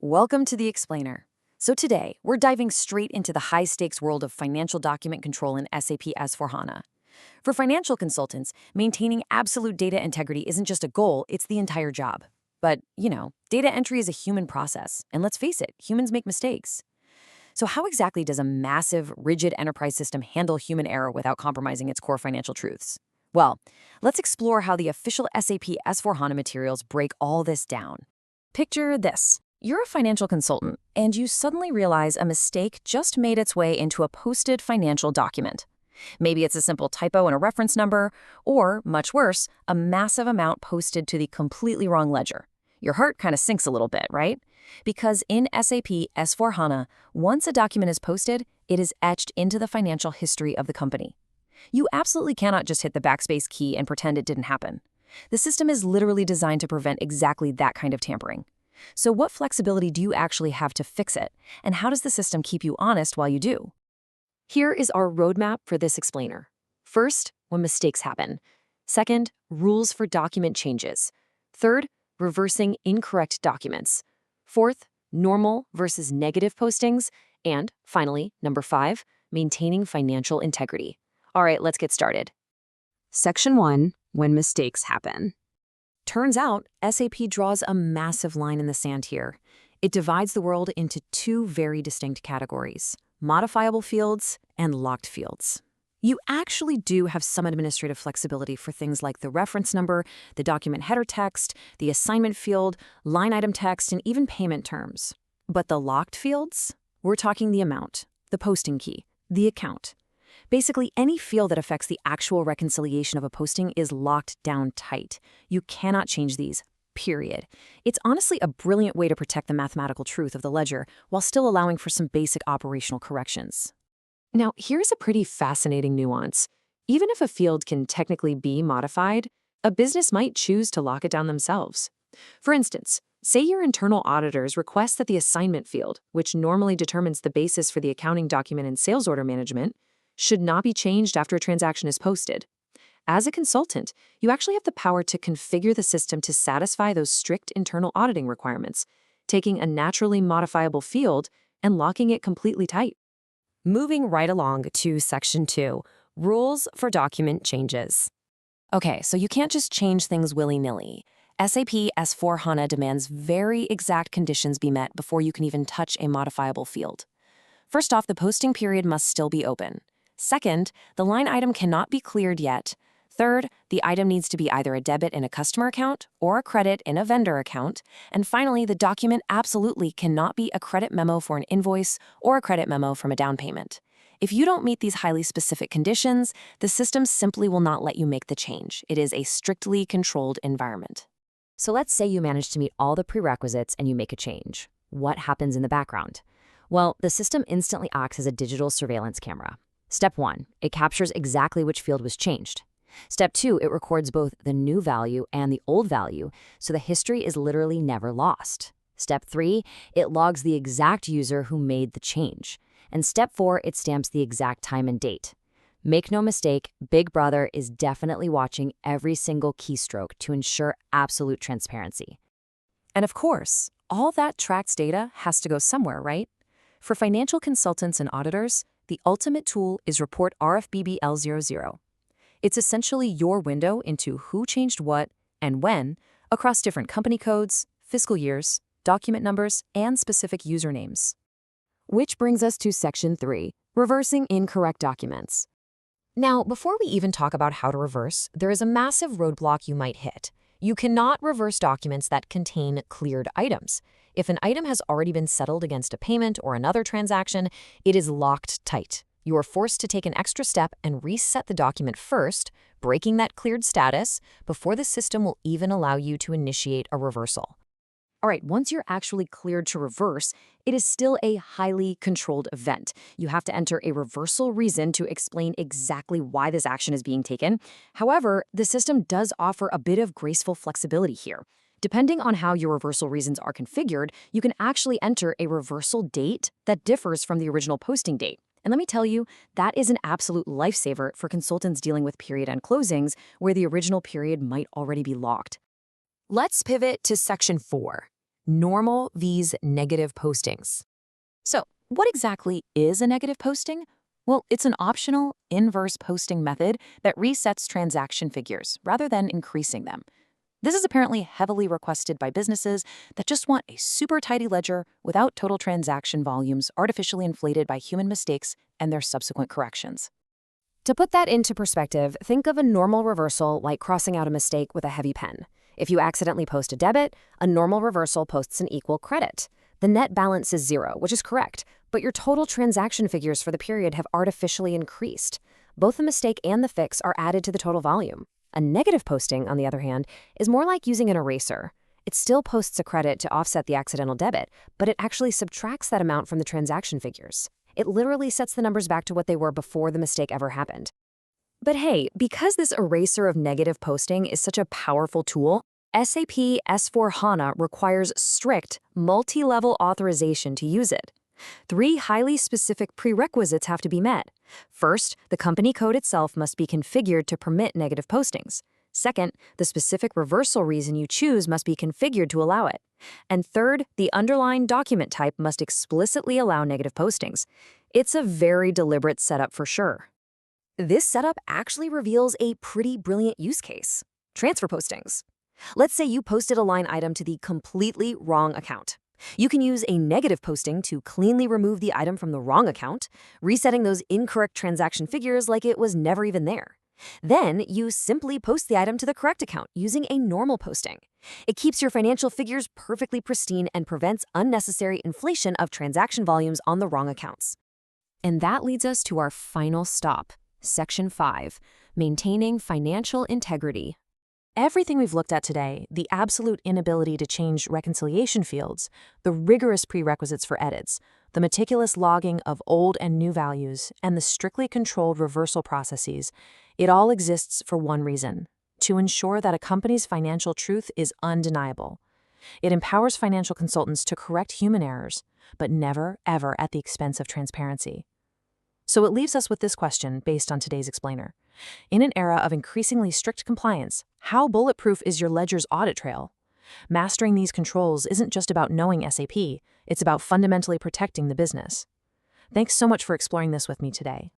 Welcome to the Explainer. So today, we're diving straight into the high-stakes world of financial document control in SAP S4HANA. For financial consultants, maintaining absolute data integrity isn't just a goal, it's the entire job. But, data entry is a human process, and let's face it, humans make mistakes. So how exactly does a massive, rigid enterprise system handle human error without compromising its core financial truths? Well, let's explore how the official SAP S4HANA materials break all this down. Picture this. You're a financial consultant, and you suddenly realize a mistake just made its way into a posted financial document. Maybe it's a simple typo in a reference number, or, much worse, a massive amount posted to the completely wrong ledger. Your heart kind of sinks a little bit, right? Because in SAP S4HANA, once a document is posted, it is etched into the financial history of the company. You absolutely cannot just hit the backspace key and pretend it didn't happen. The system is literally designed to prevent exactly that kind of tampering. So what flexibility do you actually have to fix it, and how does the system keep you honest while you do? Here is our roadmap for this explainer. First, when mistakes happen. Second, rules for document changes. Third, reversing incorrect documents. Fourth, normal versus negative postings. And finally, number 5, maintaining financial integrity. All right, let's get started. Section 1, when mistakes happen. Turns out, SAP draws a massive line in the sand here. It divides the world into two very distinct categories: modifiable fields and locked fields. You actually do have some administrative flexibility for things like the reference number, the document header text, the assignment field, line item text, and even payment terms. But the locked fields? We're talking the amount, the posting key, the account. Basically, any field that affects the actual reconciliation of a posting is locked down tight. You cannot change these, period. It's honestly a brilliant way to protect the mathematical truth of the ledger while still allowing for some basic operational corrections. Now, here's a pretty fascinating nuance. Even if a field can technically be modified, a business might choose to lock it down themselves. For instance, say your internal auditors request that the assignment field, which normally determines the basis for the accounting document in sales order management, should not be changed after a transaction is posted. As a consultant, you actually have the power to configure the system to satisfy those strict internal auditing requirements, taking a naturally modifiable field and locking it completely tight. Moving right along to Section 2, rules for document changes. Okay, so you can't just change things willy-nilly. SAP S4HANA demands very exact conditions be met before you can even touch a modifiable field. First off, the posting period must still be open. Second, the line item cannot be cleared yet. Third, the item needs to be either a debit in a customer account or a credit in a vendor account. And finally, the document absolutely cannot be a credit memo for an invoice or a credit memo from a down payment. If you don't meet these highly specific conditions, the system simply will not let you make the change. It is a strictly controlled environment. So let's say you manage to meet all the prerequisites and you make a change. What happens in the background? Well, the system instantly acts as a digital surveillance camera. Step 1, it captures exactly which field was changed. Step 2, it records both the new value and the old value, so the history is literally never lost. Step 3, it logs the exact user who made the change. And Step 4, it stamps the exact time and date. Make no mistake, Big Brother is definitely watching every single keystroke to ensure absolute transparency. And of course, all that tracked data has to go somewhere, right? For financial consultants and auditors, the ultimate tool is Report RFBBL00. It's essentially your window into who changed what and when across different company codes, fiscal years, document numbers, and specific usernames. Which brings us to Section 3, reversing incorrect documents. Now, before we even talk about how to reverse, there is a massive roadblock you might hit. You cannot reverse documents that contain cleared items. If an item has already been settled against a payment or another transaction, it is locked tight. You are forced to take an extra step and reset the document first, breaking that cleared status, before the system will even allow you to initiate a reversal. All right, once you're actually cleared to reverse, it is still a highly controlled event. You have to enter a reversal reason to explain exactly why this action is being taken. However, the system does offer a bit of graceful flexibility here. Depending on how your reversal reasons are configured, you can actually enter a reversal date that differs from the original posting date. And let me tell you, that is an absolute lifesaver for consultants dealing with period-end closings where the original period might already be locked. Let's pivot to Section 4. Normal vs negative postings. So, what exactly is a negative posting? Well, it's an optional inverse posting method that resets transaction figures rather than increasing them. This is apparently heavily requested by businesses that just want a super tidy ledger without total transaction volumes artificially inflated by human mistakes and their subsequent corrections. To put that into perspective, think of a normal reversal like crossing out a mistake with a heavy pen. If you accidentally post a debit, a normal reversal posts an equal credit. The net balance is zero, which is correct, but your total transaction figures for the period have artificially increased. Both the mistake and the fix are added to the total volume. A negative posting, on the other hand, is more like using an eraser. It still posts a credit to offset the accidental debit, but it actually subtracts that amount from the transaction figures. It literally sets the numbers back to what they were before the mistake ever happened. But hey, because this eraser of negative posting is such a powerful tool, SAP S/4HANA requires strict, multi-level authorization to use it. 3 highly specific prerequisites have to be met. First, the company code itself must be configured to permit negative postings. Second, the specific reversal reason you choose must be configured to allow it. And third, the underlying document type must explicitly allow negative postings. It's a very deliberate setup for sure. This setup actually reveals a pretty brilliant use case: transfer postings. Let's say you posted a line item to the completely wrong account. You can use a negative posting to cleanly remove the item from the wrong account, resetting those incorrect transaction figures like it was never even there. Then you simply post the item to the correct account using a normal posting. It keeps your financial figures perfectly pristine and prevents unnecessary inflation of transaction volumes on the wrong accounts. And that leads us to our final stop, Section 5, Maintaining Financial Integrity. Everything we've looked at today, the absolute inability to change reconciliation fields, the rigorous prerequisites for edits, the meticulous logging of old and new values, and the strictly controlled reversal processes, it all exists for one reason: to ensure that a company's financial truth is undeniable. It empowers financial consultants to correct human errors, but never, ever at the expense of transparency. So it leaves us with this question based on today's explainer. In an era of increasingly strict compliance, how bulletproof is your ledger's audit trail? Mastering these controls isn't just about knowing SAP, it's about fundamentally protecting the business. Thanks so much for exploring this with me today.